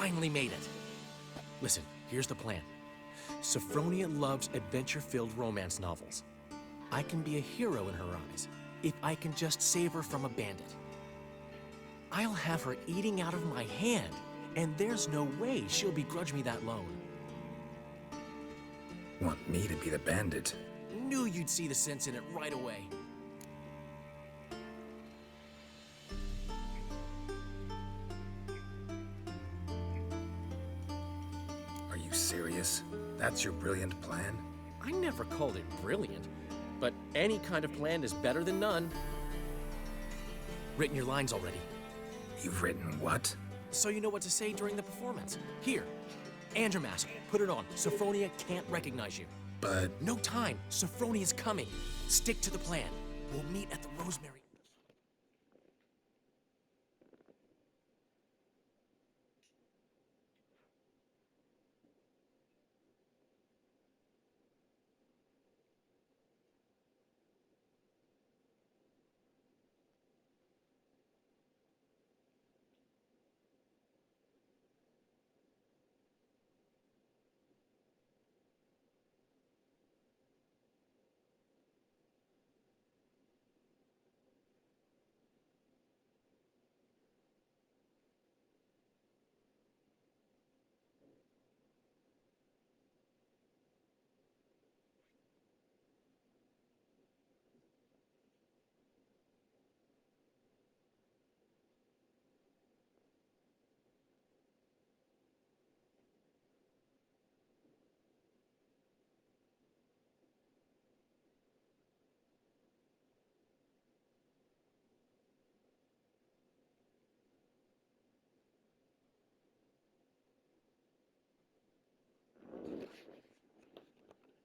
finally made it. Listen, here's the plan. Sophronia loves adventure-filled romance novels. I can be a hero in her eyes if I can just save her from a bandit. I'll have her eating out of my hand, and there's no way she'll begrudge me that loan. Want me to be the bandit? Knew you'd see the sense in it right away. Are you serious? That's your brilliant plan? I never called it brilliant, but any kind of plan is better than none. Written your lines already. You've written what? So you know what to say during the performance. Here, and your mask. Put it on. Sophronia can't recognize you. But... No time. Sophronia's coming. Stick to the plan. We'll meet at the Rosemary.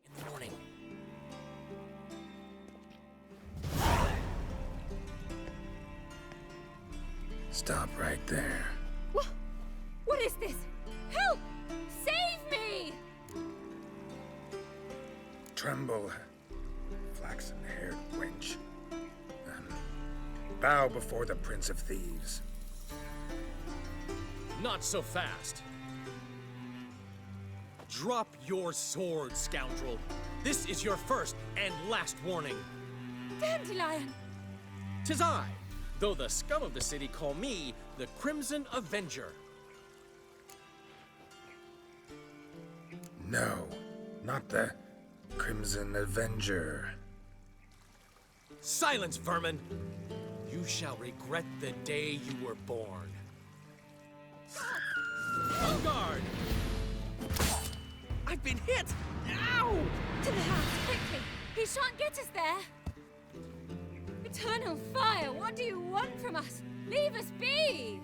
In the morning. Stop right there. What is this? Help! Save me! Tremble, flaxen-haired wench. Bow before the Prince of Thieves. Not so fast. Drop your sword, scoundrel. This is your first and last warning. Dandelion! 'Tis I, though the scum of the city call me the Crimson Avenger. No, not the Crimson Avenger. Silence, vermin! You shall regret the day you were born. On guard! I've been hit! Ow! To the house, quickly! He shan't get us there! Eternal fire, what do you want from us? Leave us be!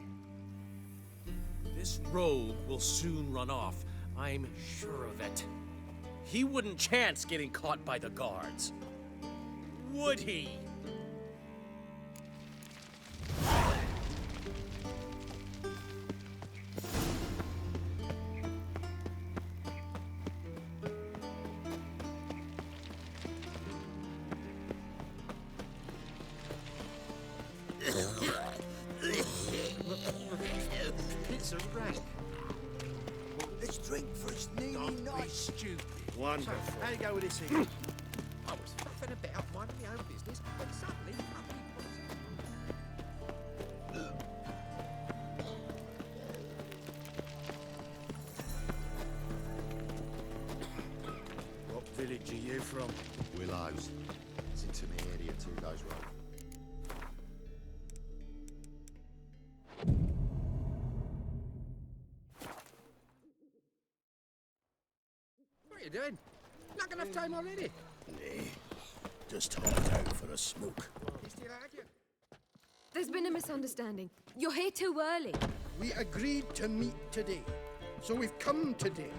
This rogue will soon run off. I'm sure of it. He wouldn't chance getting caught by the guards. Would he? It's a rank. Let's drink for its needy Don't be night. stupid. Wonderful. How you go with this here? I was faffing about minding my own business, but suddenly somebody What village are you from? Willows. It's into my area 2 days road. What are you doing? Not enough time already. Nah, just hopped out for a smoke. You still arguing? There's been a misunderstanding. You're here too early. We agreed to meet today, so we've come today.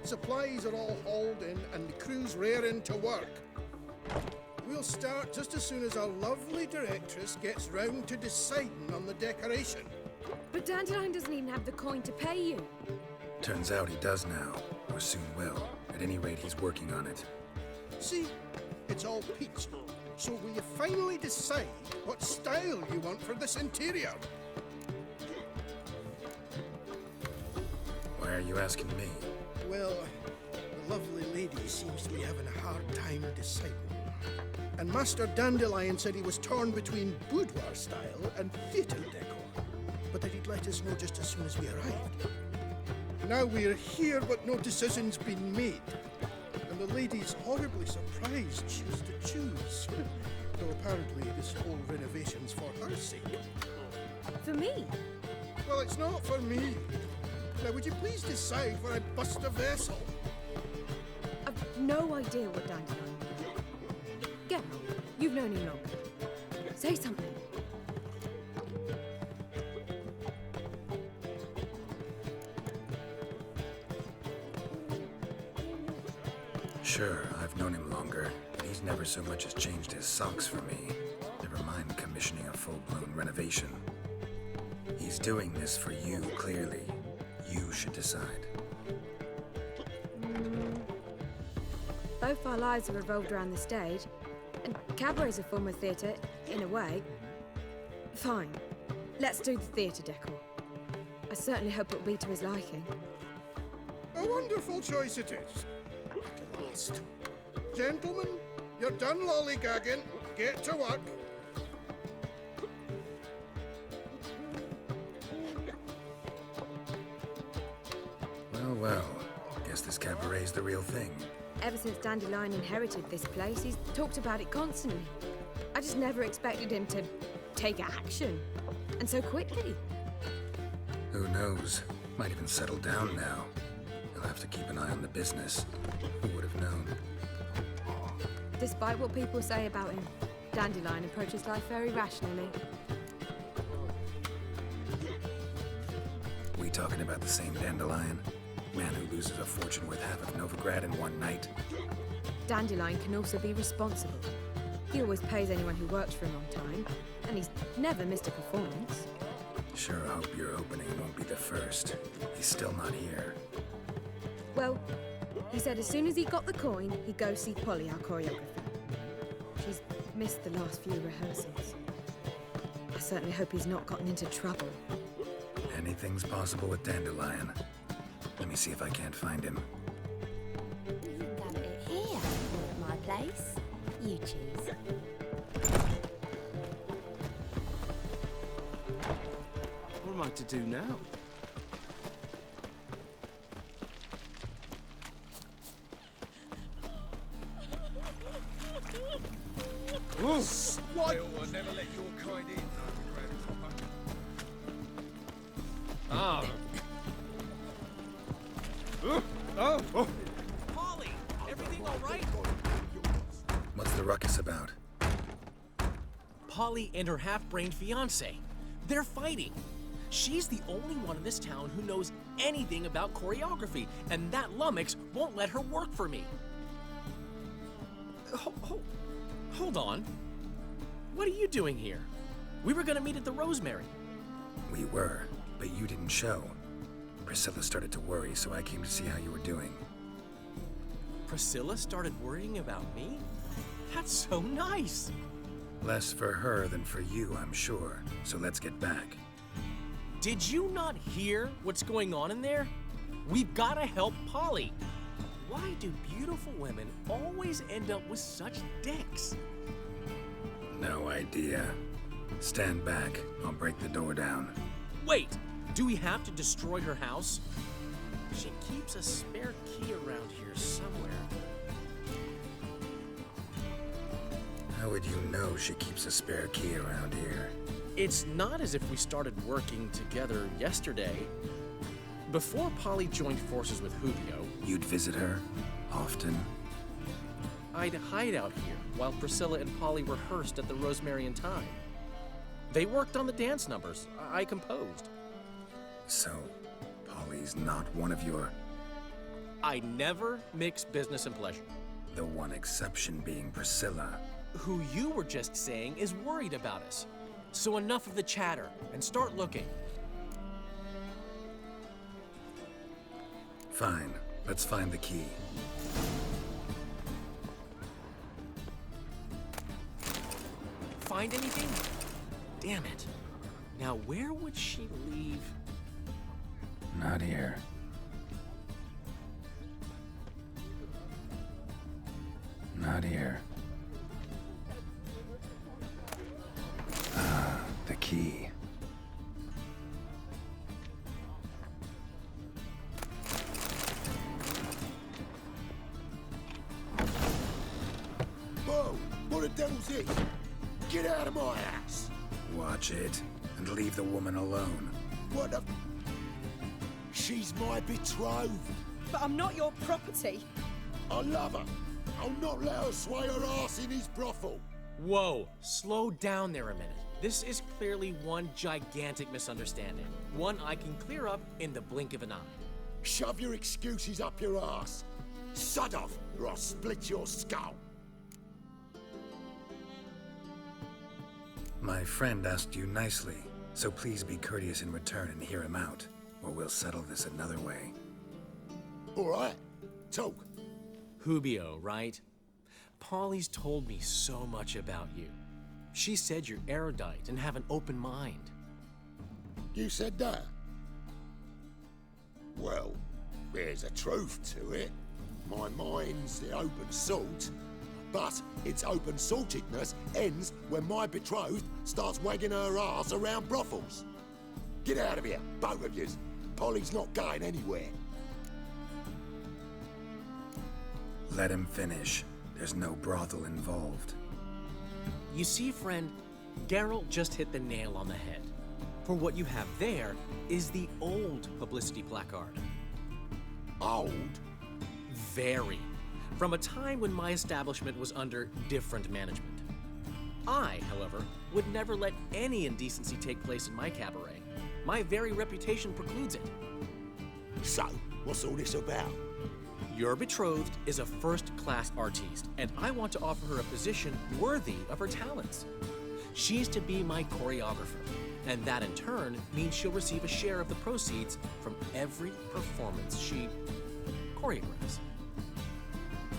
Supplies are all hauled in and the crew's raring to work. We'll start just as soon as our lovely directress gets round to deciding on the decoration. But Dandelion doesn't even have the coin to pay you. Turns out he does now, or soon will. At any rate, he's working on it. See, it's all peachy. So will you finally decide what style you want for this interior? Why are you asking me? Well, the lovely lady seems to be having a hard time deciding. And Master Dandelion said he was torn between boudoir style and theatre decor, but that he'd let us know just as soon as we arrived. Now we're here, but no decision's been made. And the lady's horribly surprised she was to choose. Though apparently this whole renovation's for her sake. For me? Well, it's not for me. Now, would you please decide where I bust a vessel? I've no idea what Dandelion is. Get on. You've known him longer. Say something. Sure, I've known him longer, but he's never so much as changed his socks for me. Never mind commissioning a full-blown renovation. He's doing this for you, clearly. You should decide. Both our lives have revolved around the stage, and cabaret's a form of theatre, in a way. Fine. Let's do the theatre decor. I certainly hope it'll be to his liking. A wonderful choice it is. At last. Gentlemen, you're done lollygagging. Get to work. Well, guess this cabaret's the real thing. Ever since Dandelion inherited this place, he's talked about it constantly. I just never expected him to take action. And so quickly. Who knows? Might even settle down now. He'll have to keep an eye on the business. Who would have known? Despite what people say about him, Dandelion approaches life very rationally. We talking about the same Dandelion? Man who loses a fortune worth half of Novigrad in one night? Dandelion can also be responsible. He always pays anyone who works for him on time, and he's never missed a performance. Sure hope your opening won't be the first. He's still not here. Well, he said as soon as he got the coin, he'd go see Polly, our choreographer. She's missed the last few rehearsals. I certainly hope he's not gotten into trouble. Anything's possible with Dandelion. Let me see if I can't find him. You can have it here, or at my place. You choose. What am I to do now? Why will never let your kind in, Ah. Oh! Polly, everything all right? What's the ruckus about? Polly and her half-brained fiancé. They're fighting. She's the only one in this town who knows anything about choreography, and that lummox won't let her work for me. Hold on. What are you doing here? We were gonna meet at the Rosemary. We were, but you didn't show. Priscilla started to worry, so I came to see how you were doing. Priscilla started worrying about me? That's so nice. Less for her than for you, I'm sure. So let's get back. Did you not hear what's going on in there? We've gotta help Polly. Why do beautiful women always end up with such dicks? No idea. Stand back. I'll break the door down. Wait, do we have to destroy her house? She keeps a spare key around here somewhere. How would you know she keeps a spare key around here? It's not as if we started working together yesterday. Before Polly joined forces with Julio, You'd visit her? Often? I'd hide out here while Priscilla and Polly rehearsed at the Rosemary in time. They worked on the dance numbers. I composed. So, Polly's not one of your... I never mix business and pleasure. The one exception being Priscilla. Who you were just saying is worried about us. So enough of the chatter and start looking. Fine. Let's find the key. Find anything? Damn it. Now where would she leave? Not here. Not here. Ah, the key. Whoa! What the devil's this? Get out of my house! Watch it, and leave the woman alone. What the... She's my betrothed. But I'm not your property. I love her. I'll not let her sway her ass in his brothel. Whoa, slow down there a minute. This is clearly one gigantic misunderstanding. One I can clear up in the blink of an eye. Shove your excuses up your ass. Sod off, or I'll split your skull. My friend asked you nicely, so please be courteous in return and hear him out, or we'll settle this another way. All right, talk. Hubio, right? Polly's told me so much about you. She said you're erudite and have an open mind. You said that? Well, there's a truth to it. My mind's the open salt, but its open saltedness ends when my betrothed starts wagging her ass around brothels. Get out of here, both of yous. Polly's not going anywhere. Let him finish. There's no brothel involved. You see, friend, Geralt just hit the nail on the head. For what you have there is the old publicity placard. Old? Very. From a time when my establishment was under different management. I, however, would never let any indecency take place in my cabaret. My very reputation precludes it. So, what's all this about? Your betrothed is a first-class artiste, and I want to offer her a position worthy of her talents. She's to be my choreographer, and that in turn means she'll receive a share of the proceeds from every performance she choreographs.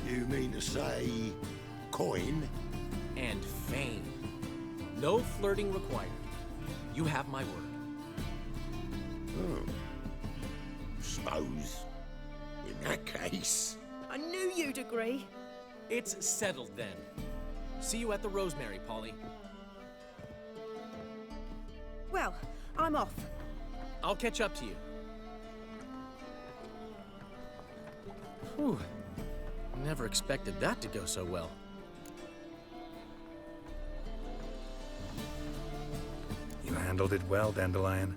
You mean to say... coin? And fame. No flirting required. You have my word. Suppose... in that case... I knew you'd agree. It's settled then. See you at the Rosemary, Polly. Well, I'm off. I'll catch up to you. Whew. Never expected that to go so well. You handled it well, Dandelion.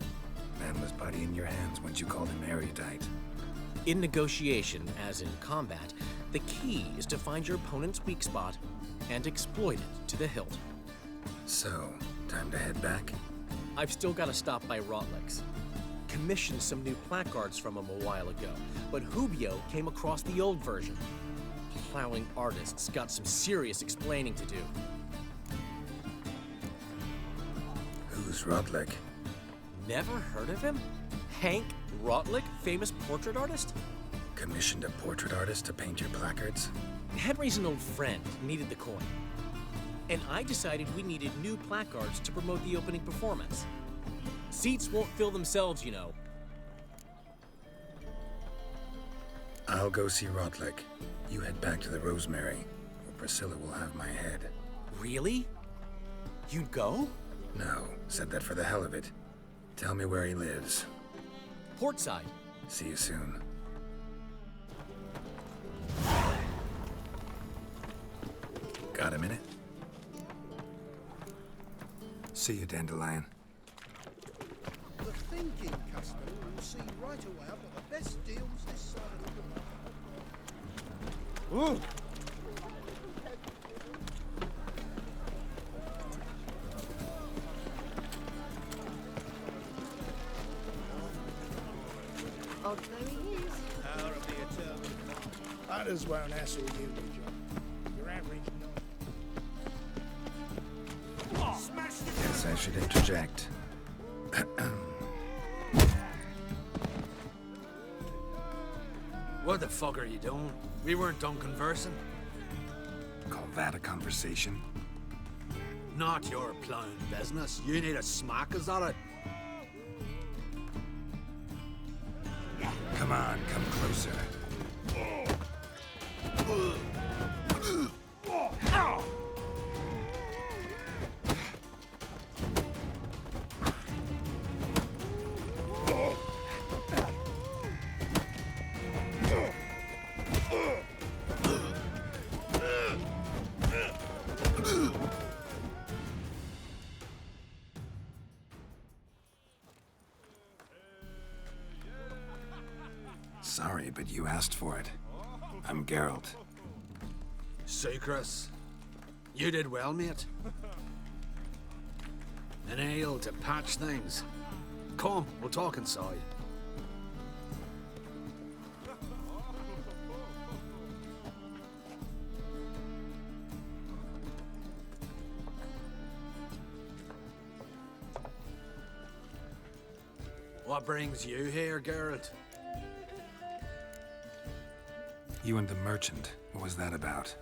Man was body in your hands once you called him erudite. In negotiation, as in combat, the key is to find your opponent's weak spot and exploit it to the hilt. So, time to head back? I've still got to stop by Rotlick's. Commissioned some new placards from him a while ago, but Hubio came across the old version. Plowing artists got some serious explaining to do. Who's Rotlick? Never heard of him? Hank Rotlick, famous portrait artist? Commissioned a portrait artist to paint your placards? Henry's an old friend, needed the coin. And I decided we needed new placards to promote the opening performance. Seats won't fill themselves, you know. I'll go see Rotlick. You head back to the Rosemary, or Priscilla will have my head. Really? You'd go? No, said that for the hell of it. Tell me where he lives. Portside. See you soon. Got a minute? See you, Dandelion. The thinking customer will see right away I've got the best deals this side of the world. Ooh. Oh, there he is. Power of the eternal. Others won't hassle you, John. Your average Guess I should interject. What the fuck are you doing? We weren't done conversing. Call that a conversation? Not your plowing business. You need a smack, is that it? Come on, come closer. Sorry, but you asked for it. I'm Geralt. Secrets. You did well, mate. An ale to patch things. Come, we'll talk inside. What brings you here, Geralt? You and the merchant. What was that about?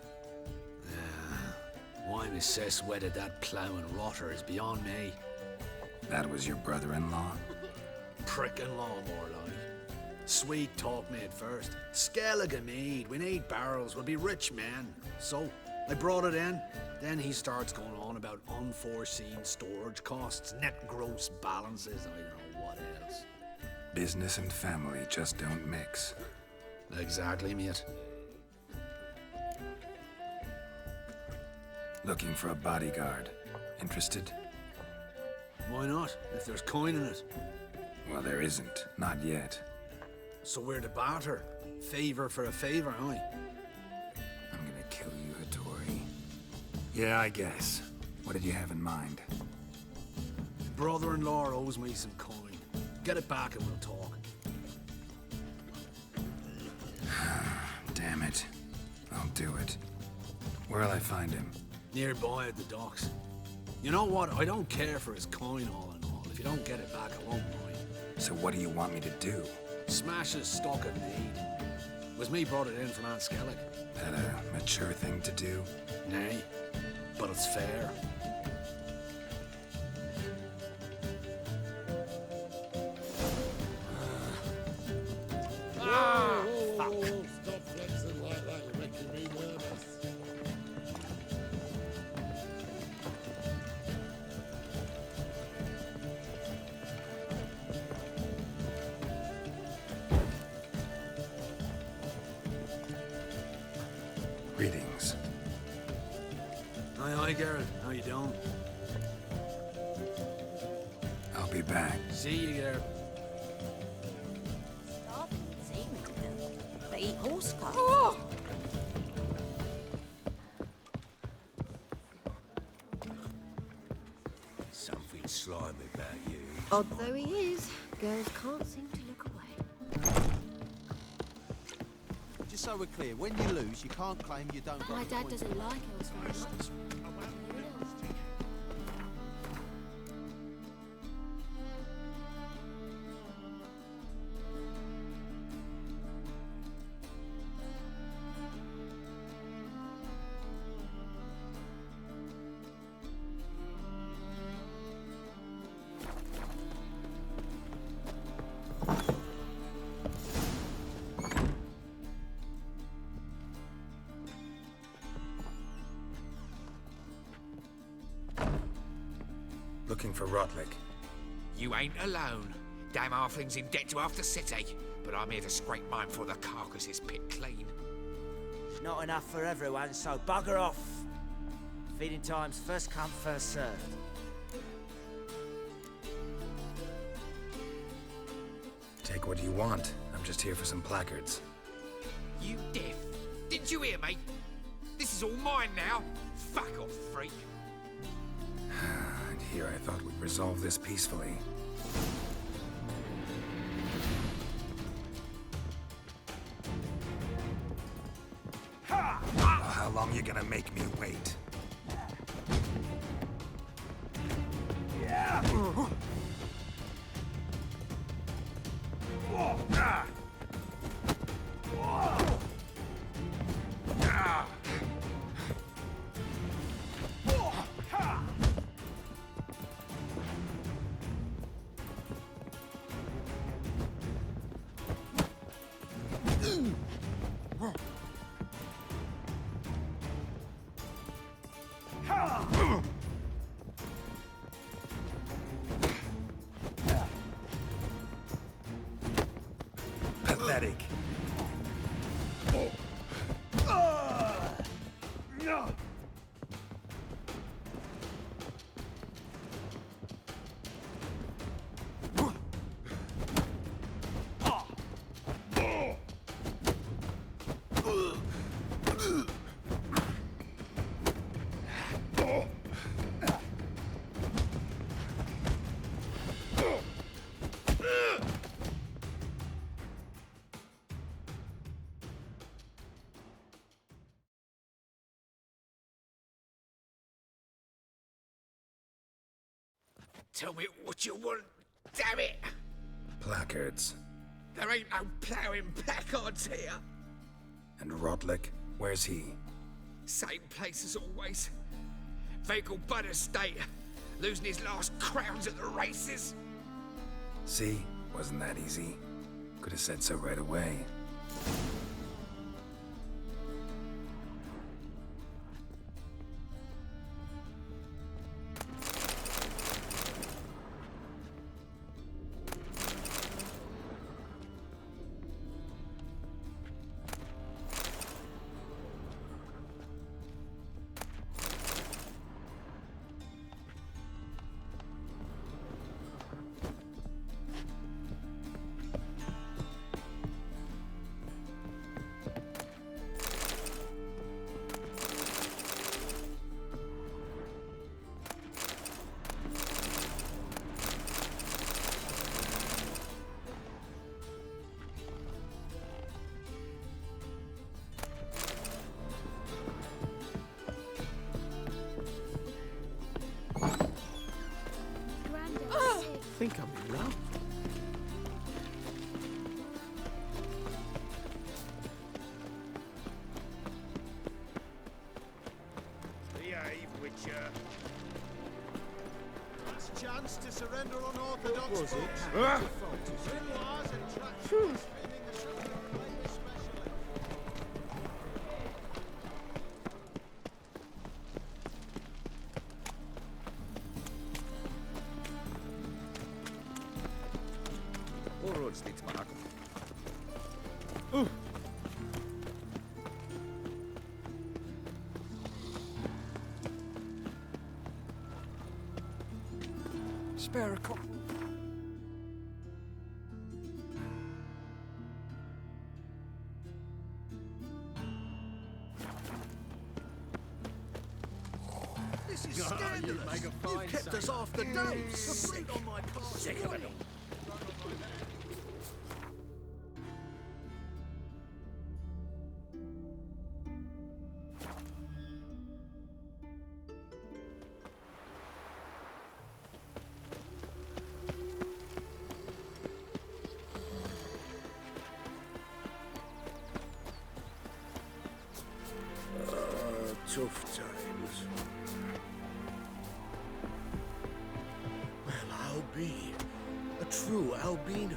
Why Miss Cess wedded that plough and rotter is beyond me. That was your brother-in-law? Prick-in-law, more like. Sweet talk made first. Skellige mead. We need barrels. We'll be rich men. So, I brought it in. Then he starts going on about unforeseen storage costs, net gross balances, I don't know what else. Business and family just don't mix. Exactly, mate. Looking for a bodyguard. Interested? Why not, if there's coin in it? Well, there isn't. Not yet. So we're to barter. Favor for a favor, aye? I'm gonna kill you, Hattori. Yeah, I guess. What did you have in mind? Brother-in-law owes me some coin. Get it back and we'll talk. Damn it. I'll do it. Where'll I find him? Nearby at the docks. You know what? I don't care for his coin all in all. If you don't get it back, I won't mind. So what do you want me to do? Smash his stock of mead. Was me brought it in from Aunt Skellig. That a mature thing to do? Nay, but it's fair. Stop flexing like that, you're making me nervous. Greetings. Aye, Geralt. How you doing? I'll be back. See you, Geralt. They eat horse cocks. Something slimy about you. Odd though he is, girls can't seem to look away. Just so we're clear, when you lose, you can't claim you don't got My the dad point. doesn't like elves very much. Looking for Rotlick. You ain't alone. Damn halfling's in debt to half the city. But I'm here to scrape mine for the carcass's pit clean. Not enough for everyone, so bugger off. Feeding time's first come, first served. Take what you want. I'm just here for some placards. You deaf? Didn't you hear me? This is all mine now. Fuck off, freak. And here I thought we'd resolve this peacefully. How long you gonna make me wait? Pathetic. Tell me what you want, damn it! Placards. There ain't no ploughing placards here. And Rodlick, where's he? Same place as always. Vehicle butter state. Losing his last crowns at the races. See? Wasn't that easy? Could have said so right away. I think I'm in now. Behave, Witcher. Last chance to surrender unorthodox What was it? folks. Ah! Grimoires and tracks streaming the shelter of flame especially. All roads lead to Monaco. Spare a copy. This is scandalous. You've kept us off the dose. Put on my car. Sick of it. Tough times. Well, I'll be a true albino.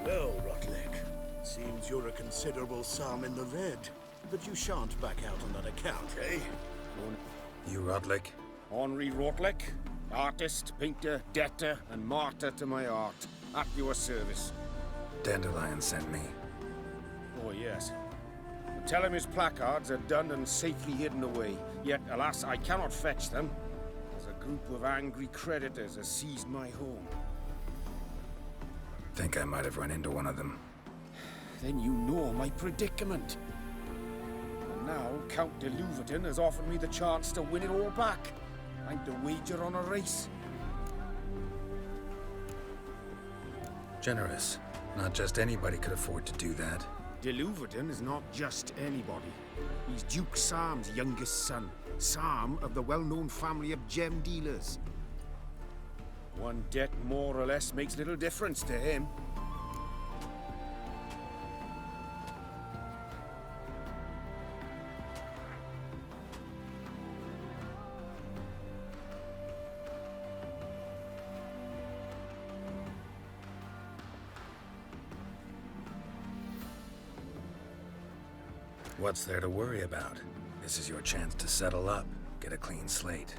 Well, Rotlick, seems you're a considerable sum in the red, but you shan't back out on that account, eh? You Rodlick? Henri Rotlick, artist, painter, debtor, and martyr to my art. At your service. Dandelion sent me. Oh, yes. Tell him his placards are done and safely hidden away. Yet, alas, I cannot fetch them, as a group of angry creditors has seized my home. Think I might have run into one of them. Then you know my predicament. And now, Count de Louverton has offered me the chance to win it all back. I'm to wager on a race. Generous. Not just anybody could afford to do that. De Louverton is not just anybody. He's Duke Sam's youngest son. Sam of the well-known family of gem dealers. One debt more or less makes little difference to him. What's there to worry about? This is your chance to settle up, get a clean slate.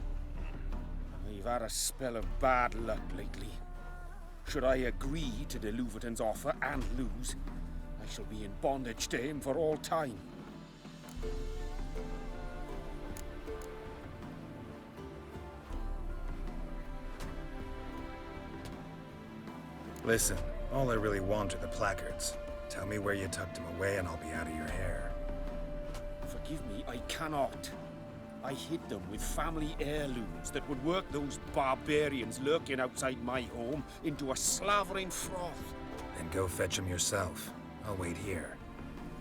I've had a spell of bad luck lately. Should I agree to de Louverton's offer and lose, I shall be in bondage to him for all time. Listen, all I really want are the placards. Tell me where you tucked them away and I'll be out of your hair. Forgive me, I cannot. I hid them with family heirlooms that would work those barbarians lurking outside my home into a slavering froth. Then go fetch them yourself. I'll wait here.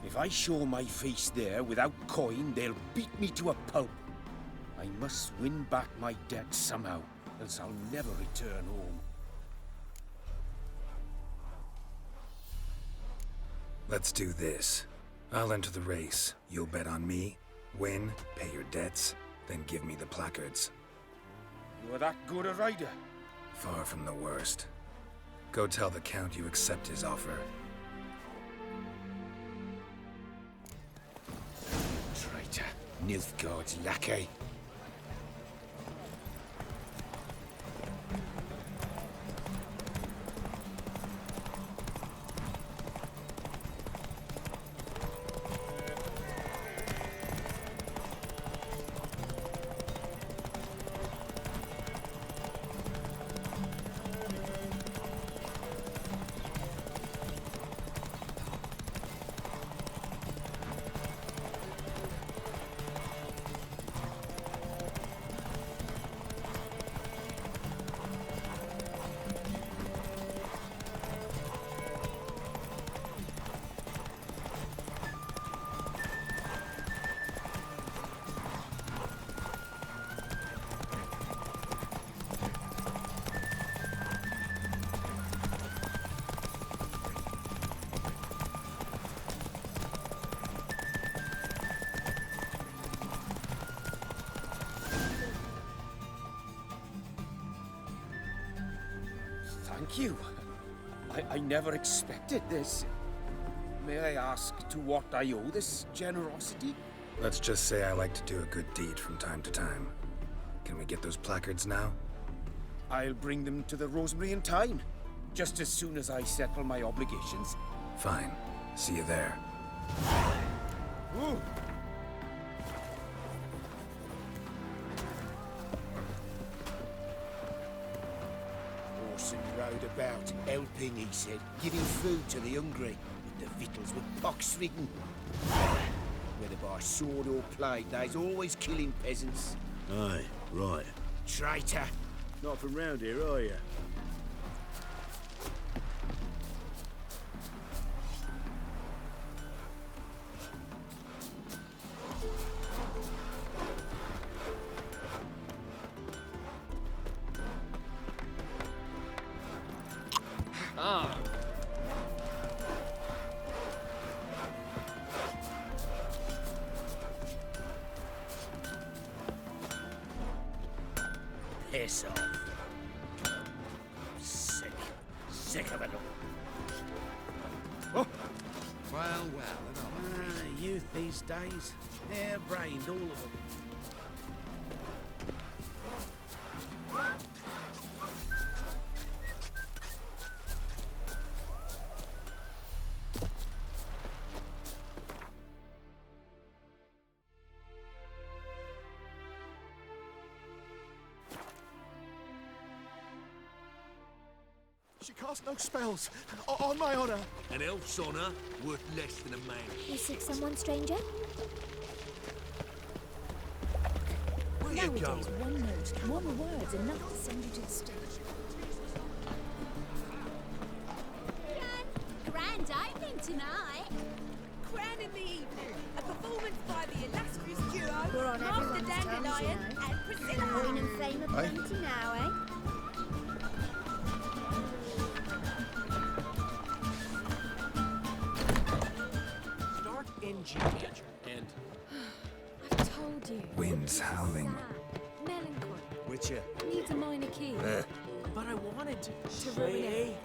If I show my face there without coin, they'll beat me to a pulp. I must win back my debt somehow, else I'll never return home. Let's do this. I'll enter the race. You'll bet on me, win, pay your debts, then give me the placards. You're that good a rider? Far from the worst. Go tell the Count you accept his offer. Traitor. Nilfgaard's lackey. Thank you. I never expected this. May I ask to what I owe this generosity? Let's just say I like to do a good deed from time to time. Can we get those placards now? I'll bring them to the Rosemary in time, just as soon as I settle my obligations. Fine. See you there. Ooh. Orson rode about, helping, he said, giving food to the hungry, when the victuals were pox-ridden. Whether by sword or plague, they's always killing peasants. Aye, right. Traitor! Not from round here, are you? Ah. Piss off. Sick of it all. Oh. Well, Youth these days, hair-brained, all of them. She casts no spells. On my honor. An elf's honor worth less than a man. You seek someone, stranger? Where you Nowadays, going? one note, one word's enough to send you to the stage. Grand opening tonight. Crown in the evening. A performance by the illustrious duo, We're on Master everyone's Dandelion tongues, and Priscilla. Coin and fame of plenty now, eh? Start NG Major and... I've told you. Wind's howling. Melancholy. Witcher. Needs a minor key. But I wanted to. To ruin it.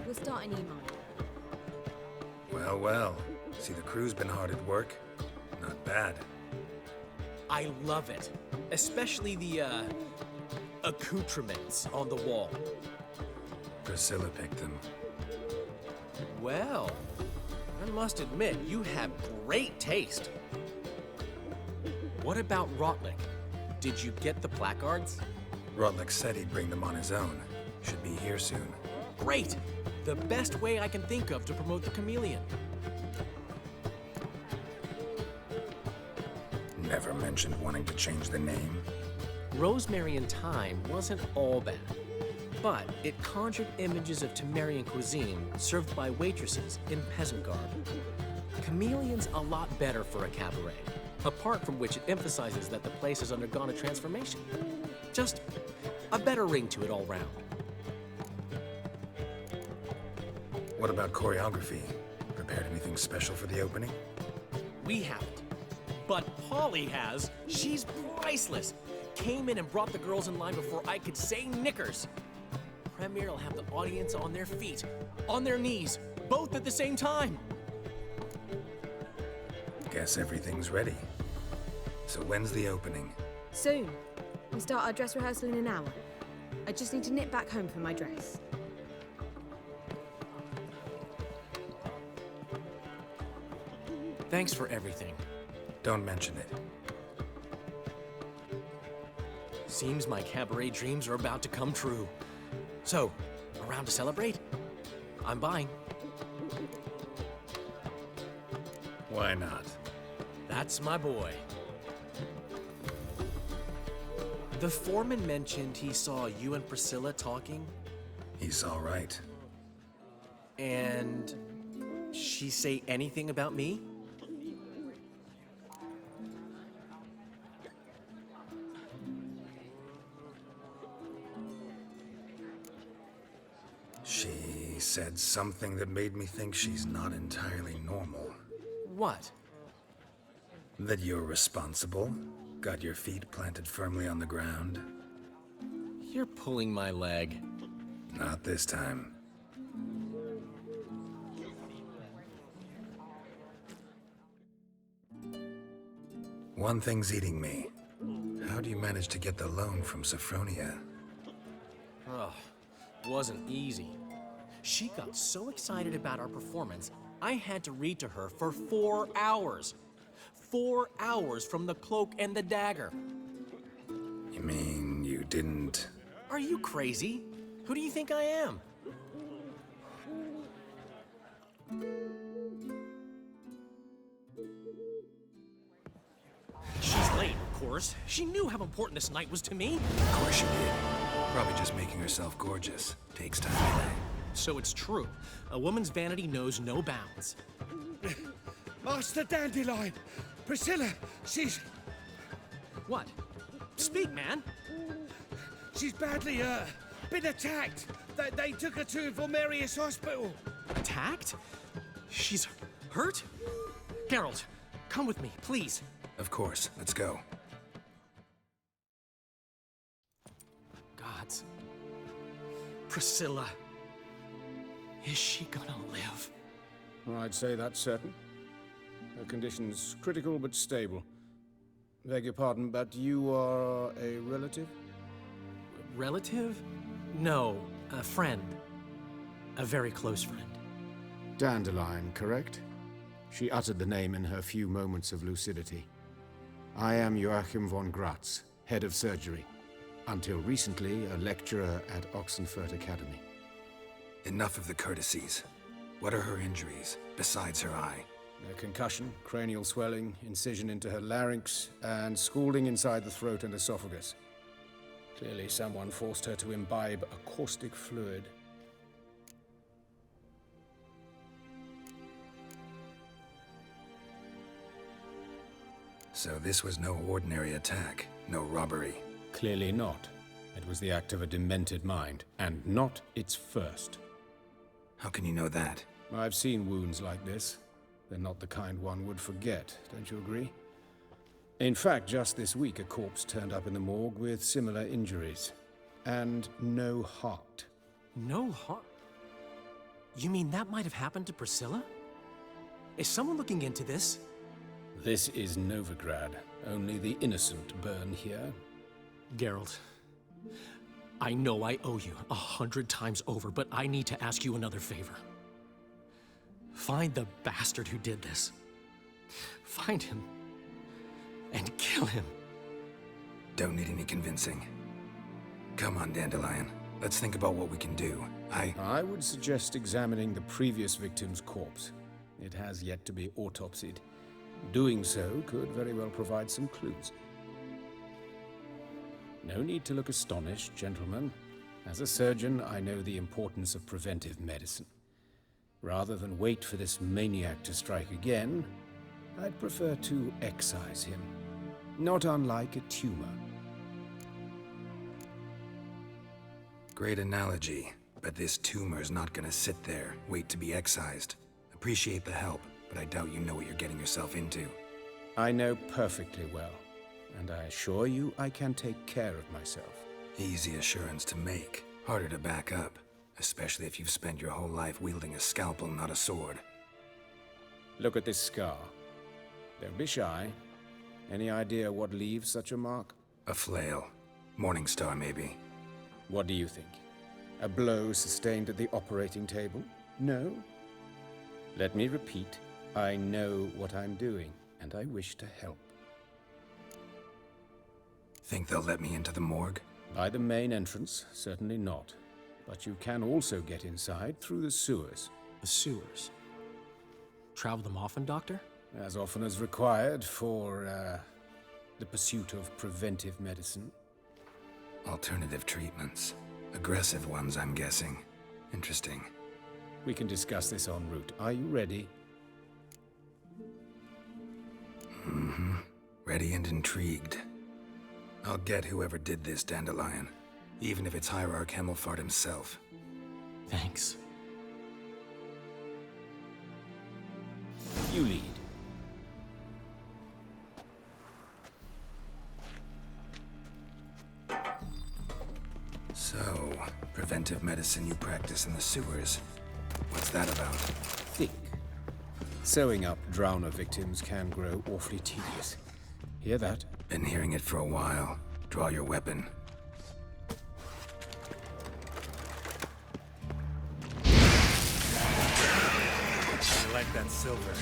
We'll start an email. Well, well. See, the crew's been hard at work. Not bad. I love it. Especially the, accoutrements on the wall. Priscilla picked them. Well, I must admit, you have great taste. What about Rotlick? Did you get the placards? Rotlick said he'd bring them on his own. Should be here soon. Great! The best way I can think of to promote the chameleon. Never mentioned wanting to change the name. Rosemary in Time wasn't all bad, but it conjured images of Temerian cuisine served by waitresses in peasant garb. Chameleon's a lot better for a cabaret, apart from which it emphasizes that the place has undergone a transformation. Just a better ring to it all round. What about choreography? Prepared anything special for the opening? We haven't. But Polly has. She's priceless. Came in and brought the girls in line before I could say knickers. Premiere will have the audience on their feet, on their knees, both at the same time. Guess everything's ready. So when's the opening? Soon. We start our dress rehearsal in an hour. I just need to nip back home for my dress. Thanks for everything. Don't mention it. Seems my cabaret dreams are about to come true. So, around to celebrate? I'm buying. Why not? That's my boy. The foreman mentioned he saw you and Priscilla talking. He's all right. And she say anything about me? She said something that made me think she's not entirely normal. What? That you're responsible, got your feet planted firmly on the ground. You're pulling my leg. Not this time. One thing's eating me. How do you manage to get the loan from Sophronia? Oh, wasn't easy. She got so excited about our performance, I had to read to her for 4 hours. 4 hours from the Cloak and the Dagger. You mean you didn't... Are you crazy? Who do you think I am? She's late, of course. She knew how important this night was to me. Of course she did. Probably just making herself gorgeous. Takes time anyway. So it's true. A woman's vanity knows no bounds. Master Dandelion! Priscilla, she's... What? Speak, man! She's badly, been attacked. They took her to Vulmerius Hospital. Attacked? She's hurt? Geralt, come with me, please. Of course. Let's go. Gods. Priscilla. Is she gonna live? I'd say that's certain. Her condition's critical but stable. Beg your pardon, but you are a relative? Relative? No, a friend. A very close friend. Dandelion, correct? She uttered the name in her few moments of lucidity. I am Joachim von Gratz, head of surgery. Until recently, a lecturer at Oxenfurt Academy. Enough of the courtesies. What are her injuries, besides her eye? A concussion, cranial swelling, incision into her larynx, and scalding inside the throat and esophagus. Clearly someone forced her to imbibe a caustic fluid. So this was no ordinary attack, no robbery. Clearly not. It was the act of a demented mind, and not its first. How can you know that? I've seen wounds like this. They're not the kind one would forget, don't you agree? In fact, just this week, a corpse turned up in the morgue with similar injuries. And no heart. No heart? You mean that might have happened to Priscilla? Is someone looking into this? This is Novigrad. Only the innocent burn here. Geralt, I know I owe you 100 times over, but I need to ask you another favor. Find the bastard who did this. Find him and kill him. Don't need any convincing. Come on, Dandelion. Let's think about what we can do. I would suggest examining the previous victim's corpse. It has yet to be autopsied. Doing so could very well provide some clues. No need to look astonished, gentlemen. As a surgeon, I know the importance of preventive medicine. Rather than wait for this maniac to strike again, I'd prefer to excise him. Not unlike a tumor. Great analogy, but this tumor's not gonna sit there, wait to be excised. Appreciate the help, but I doubt you know what you're getting yourself into. I know perfectly well, and I assure you I can take care of myself. Easy assurance to make, harder to back up, especially if you've spent your whole life wielding a scalpel, not a sword. Look at this scar. Don't be shy. Any idea what leaves such a mark? A flail. Morning Star, maybe. What do you think? A blow sustained at the operating table? No? Let me repeat. I know what I'm doing, and I wish to help. Think they'll let me into the morgue? By the main entrance, certainly not. But you can also get inside through the sewers. The sewers? Travel them often, Doctor? As often as required for, the pursuit of preventive medicine. Alternative treatments. Aggressive ones, I'm guessing. Interesting. We can discuss this en route. Are you ready? Mm-hmm. Ready and intrigued. I'll get whoever did this, Dandelion. Even if it's Hierarch Hemmelfart himself. Thanks. You lead. So, preventive medicine you practice in the sewers. What's that about? Think. Sewing up drowner victims can grow awfully tedious. Hear that? Been hearing it for a while. Draw your weapon. I like that silver.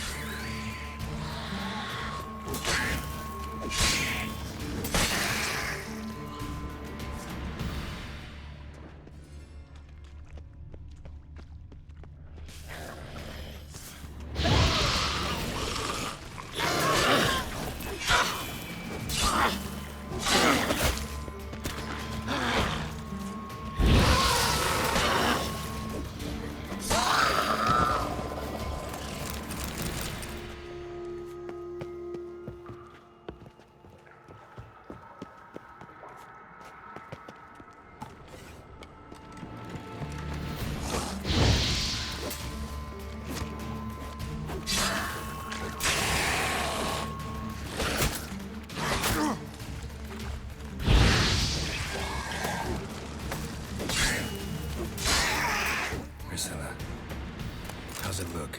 How's it look?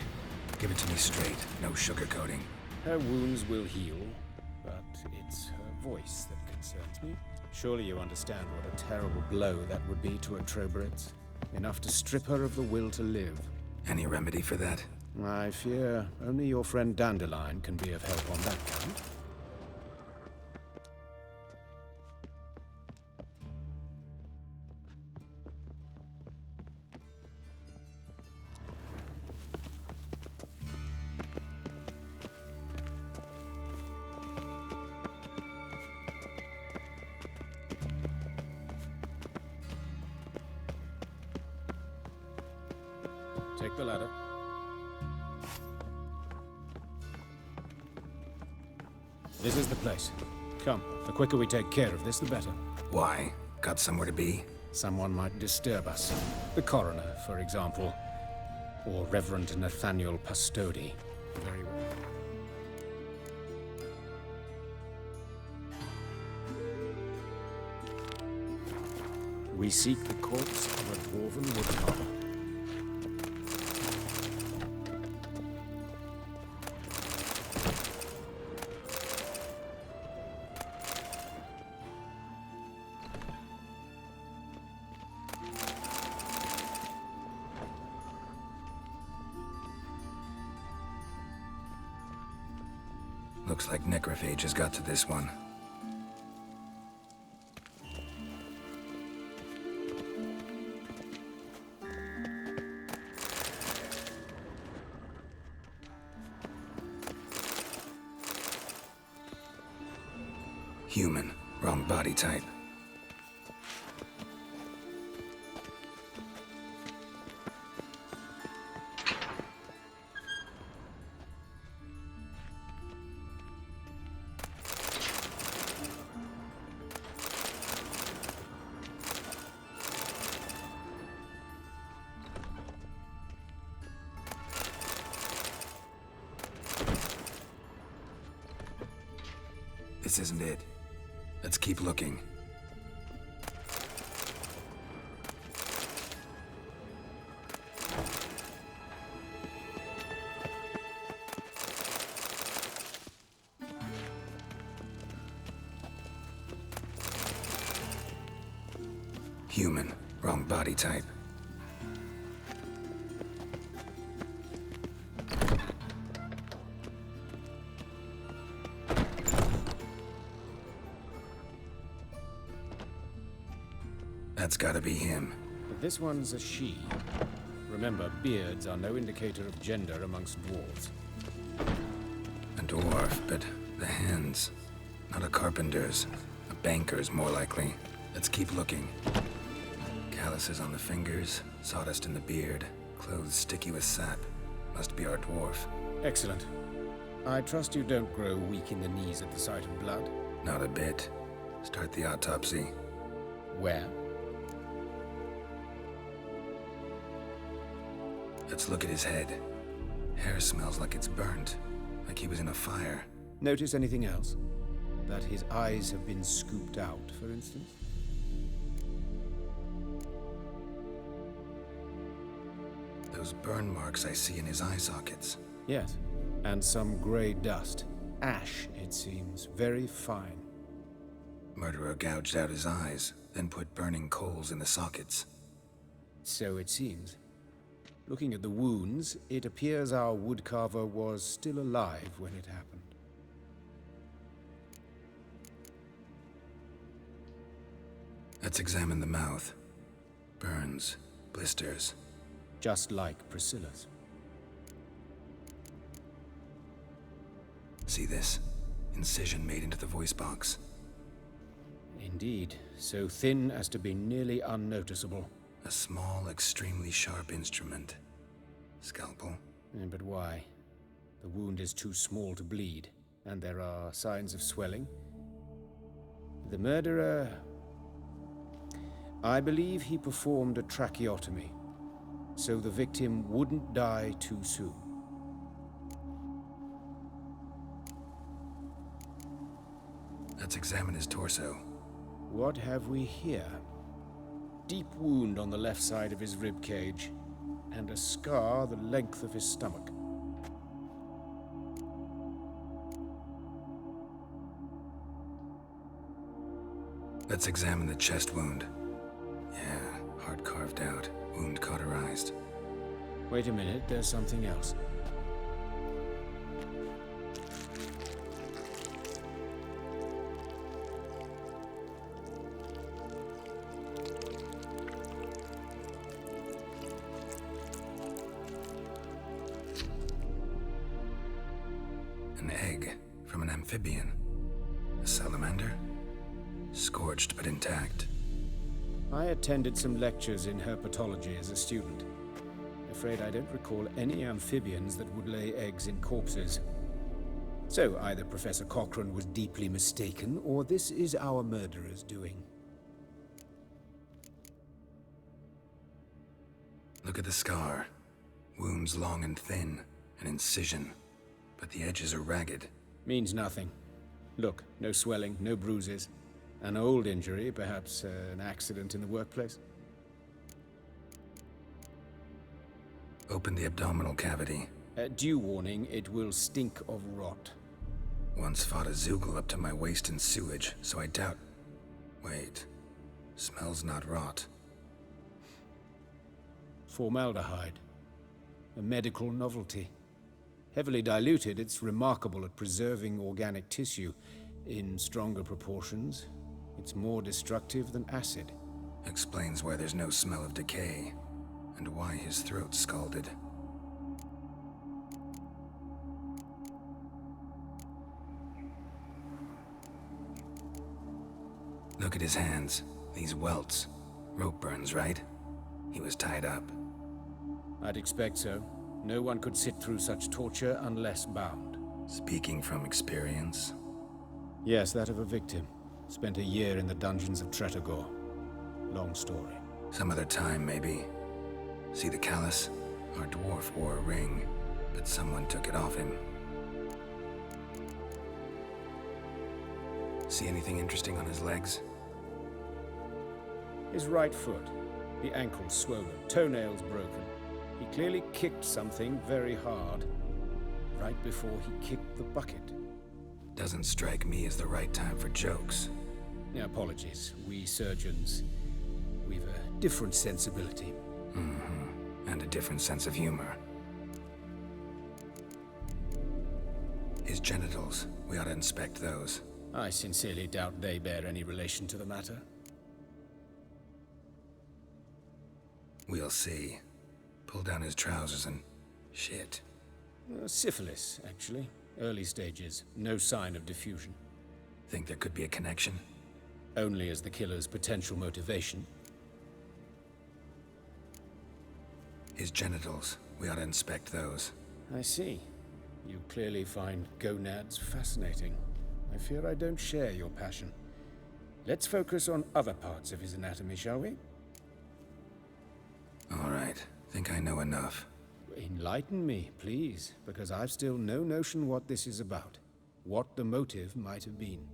Give it to me straight, no sugarcoating. Her wounds will heal, but it's her voice that concerns me. Surely you understand what a terrible blow that would be to a Trobritz. Enough to strip her of the will to live. Any remedy for that? I fear only your friend Dandelion can be of help on that count. Take the ladder. This is the place. Come, the quicker we take care of this, the better. Why? Got somewhere to be? Someone might disturb us. The coroner, for example. Or Reverend Nathaniel Pastodi. Very well. We seek the corpse of a dwarven woodcarver. Looks like necrophage has got to this one. Human. Wrong body type. This isn't it. Let's keep looking. Human. Wrong body type. That's gotta be him. But this one's a she. Remember, beards are no indicator of gender amongst dwarves. A dwarf, but the hands. Not a carpenter's. A banker's, more likely. Let's keep looking. Calluses on the fingers, sawdust in the beard, clothes sticky with sap. Must be our dwarf. Excellent. I trust you don't grow weak in the knees at the sight of blood. Not a bit. Start the autopsy. Where? Let's look at his head. Hair smells like it's burnt, like he was in a fire. Notice anything else? That his eyes have been scooped out, for instance? Those burn marks I see in his eye sockets. Yes, and some grey dust. Ash, it seems. Very fine. Murderer gouged out his eyes, then put burning coals in the sockets. So it seems. Looking at the wounds, it appears our woodcarver was still alive when it happened. Let's examine the mouth. Burns, blisters. Just like Priscilla's. See this? Incision made into the voice box. Indeed, so thin as to be nearly unnoticeable. A small, extremely sharp instrument. Scalpel. But why? The wound is too small to bleed, and there are signs of swelling. The murderer... I believe he performed a tracheotomy, so the victim wouldn't die too soon. Let's examine his torso. What have we here? Deep wound on the left side of his rib cage, and a scar the length of his stomach. Let's examine the chest wound. Yeah, heart carved out, wound cauterized. Wait a minute, there's something else. An egg from an amphibian. A salamander? Scorched but intact. I attended some lectures in herpetology as a student. Afraid I don't recall any amphibians that would lay eggs in corpses. So either Professor Cochrane was deeply mistaken, or this is our murderer's doing. Look at the scar. Wounds long and thin. An incision. But the edges are ragged. Means nothing. Look, no swelling, no bruises. An old injury, perhaps an accident in the workplace? Open the abdominal cavity. Due warning, it will stink of rot. Once fought a Zoogle up to my waist in sewage, so I doubt... Wait. Smells not rot. Formaldehyde. A medical novelty. Heavily diluted, it's remarkable at preserving organic tissue. In stronger proportions, it's more destructive than acid. Explains why there's no smell of decay, and why his throat's scalded. Look at his hands. These welts. Rope burns, right? He was tied up. I'd expect so. No one could sit through such torture unless bound. Speaking from experience? Yes, that of a victim. Spent a year in the dungeons of Tretogor. Long story. Some other time, maybe. See the callus? Our dwarf wore a ring, but someone took it off him. See anything interesting on his legs? His right foot. The ankle swollen, toenails broken. He clearly kicked something very hard. Right before he kicked the bucket. Doesn't strike me as the right time for jokes. Apologies. We surgeons, we've a different sensibility. Mm-hmm. And a different sense of humor. His genitals, we ought to inspect those. I sincerely doubt they bear any relation to the matter. We'll see. Pull down his trousers and... shit. Syphilis, actually. Early stages. No sign of diffusion. Think there could be a connection? Only as the killer's potential motivation. His genitals. We ought to inspect those. I see. You clearly find gonads fascinating. I fear I don't share your passion. Let's focus on other parts of his anatomy, shall we? All right. Think I know enough. Enlighten me, please, because I've still no notion what this is about. What the motive might have been.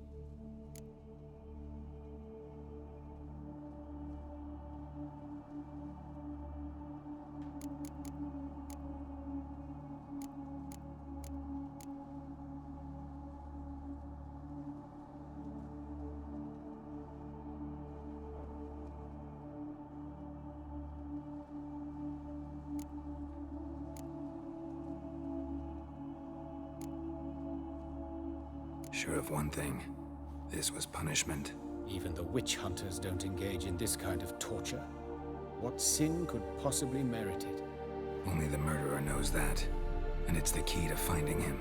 Sure of one thing. This was punishment. Even the witch hunters don't engage in this kind of torture. What sin could possibly merit it? Only the murderer knows that. And it's the key to finding him.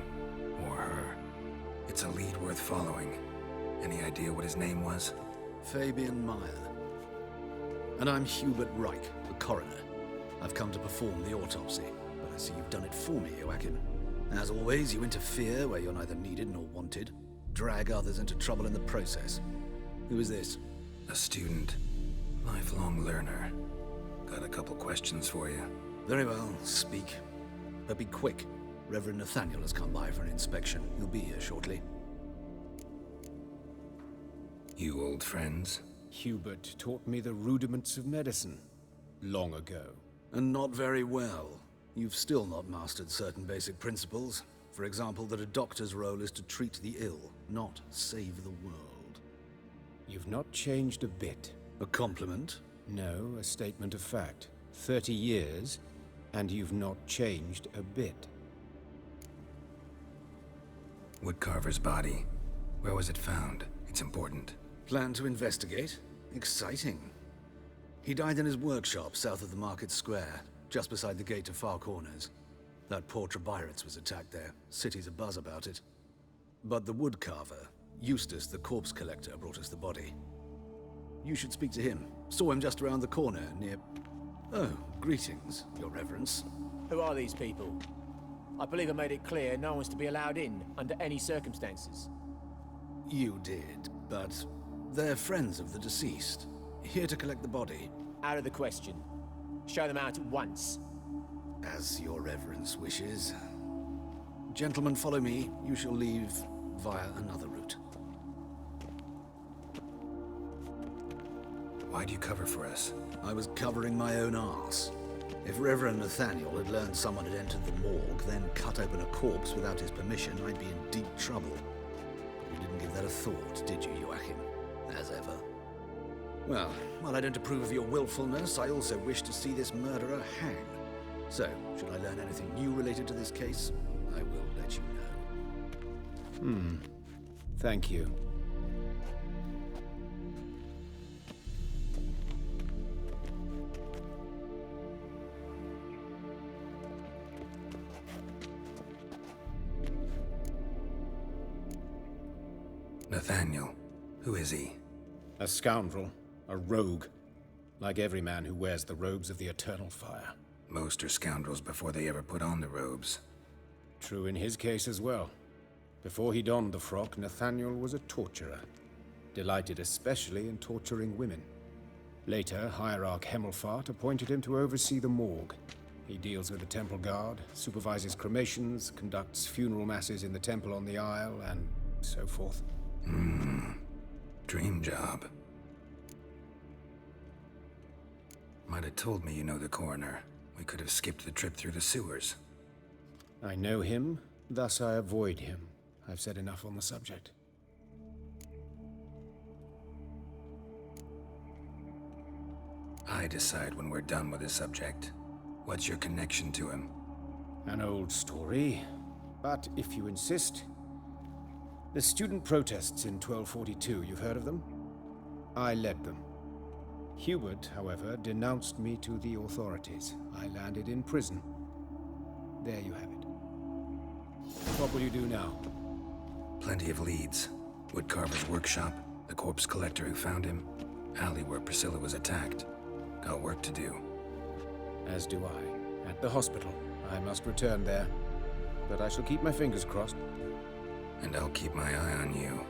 Or her. It's a lead worth following. Any idea what his name was? Fabian Meyer. And I'm Hubert Reich, the coroner. I've come to perform the autopsy, but I see you've done it for me, Joachim. As always, you interfere where you're neither needed nor wanted. Drag others into trouble in the process. Who is this? A student. Lifelong learner. Got a couple questions for you. Very well, speak. But be quick. Reverend Nathaniel has come by for an inspection. He'll be here shortly. You old friends? Hubert taught me the rudiments of medicine. Long ago. And not very well. You've still not mastered certain basic principles. For example, that a doctor's role is to treat the ill, not save the world. You've not changed a bit. A compliment? No, a statement of fact. 30 years, and you've not changed a bit. Woodcarver's body. Where was it found? It's important. Plan to investigate? Exciting. He died in his workshop south of the market square, just beside the gate to Far Corners. That poor Trebirates was attacked there. City's abuzz about it. But the woodcarver, Eustace the corpse collector, brought us the body. You should speak to him. Saw him just around the corner, near... Oh, greetings, your reverence. Who are these people? I believe I made it clear no one's to be allowed in under any circumstances. You did, but they're friends of the deceased. Here to collect the body. Out of the question. Show them out at once. As your reverence wishes. Gentlemen, follow me. You shall leave via another route. Why'd you cover for us? I was covering my own arse. If Reverend Nathaniel had learned someone had entered the morgue, then cut open a corpse without his permission, I'd be in deep trouble. But you didn't give that a thought, did you, Joachim? As ever. Well, while I don't approve of your willfulness, I also wish to see this murderer hang. So, should I learn anything new related to this case, I will let you know. Thank you. Nathaniel. Who is he? A scoundrel. A rogue. Like every man who wears the robes of the Eternal Fire. Most are scoundrels before they ever put on the robes. True in his case as well. Before he donned the frock, Nathaniel was a torturer. Delighted especially in torturing women. Later, Hierarch Hemmelfart appointed him to oversee the morgue. He deals with the temple guard, supervises cremations, conducts funeral masses in the temple on the Isle, and so forth. Dream job. Might have told me you know the coroner. We could have skipped the trip through the sewers. I know him, thus I avoid him. I've said enough on the subject. I decide when we're done with the subject. What's your connection to him? An old story, but if you insist... The student protests in 1242, you've heard of them? I led them. Hubert, however, denounced me to the authorities. I landed in prison. There you have it. What will you do now? Plenty of leads. Woodcarver's workshop, the corpse collector who found him, alley where Priscilla was attacked. Got work to do. As do I. At the hospital. I must return there. But I shall keep my fingers crossed. And I'll keep my eye on you.